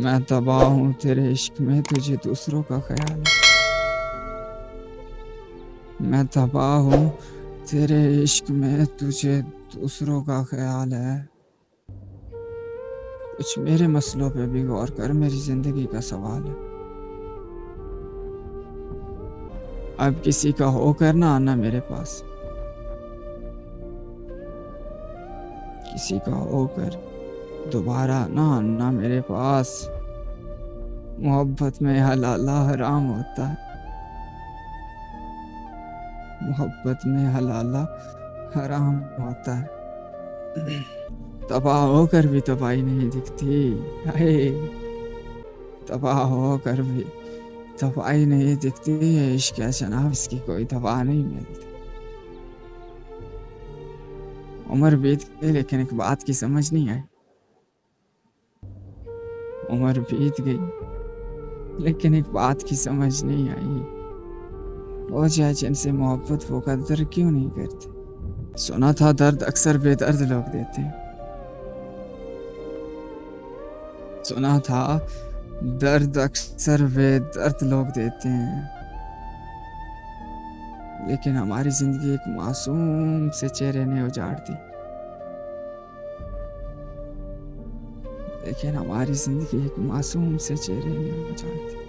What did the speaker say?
मैं तबाह हूँ तेरे इश्क में, तुझे दूसरों का ख्याल है। मैं तबाह हूँ तेरे इश्क में, तुझे दूसरों का ख्याल है। कुछ मेरे मसलों पे भी गौर कर, मेरी जिंदगी का सवाल है। अब किसी का होकर ना आना मेरे पास, किसी का होकर दोबारा ना आना मेरे पास। मोहब्बत में हलाला हराम होता है, मोहब्बत में हलाला हराम होता है। तबाह होकर भी तबाही नहीं दिखती, हाय। तबाह होकर भी तबाही नहीं दिखती, ये इश्क है जनाब, इसकी कोई दवा नहीं मिलती। उम्र बीत गई लेकिन एक बात की समझ नहीं आई। उम्र बीत गई लेकिन एक बात की समझ नहीं आई। वो जाए जिनसे मोहब्बत वो कदर क्यों नहीं करते। सुना था दर्द अक्सर बेदर्द लोग देते हैं, सुना था दर्द अक्सर बेदर्द लोग देते हैं। लेकिन हमारी जिंदगी एक मासूम से चेहरे ने उजाड़ दी, लेकिन हमारी जिंदगी एक मासूम से चेहरे ने उजाड़ दी।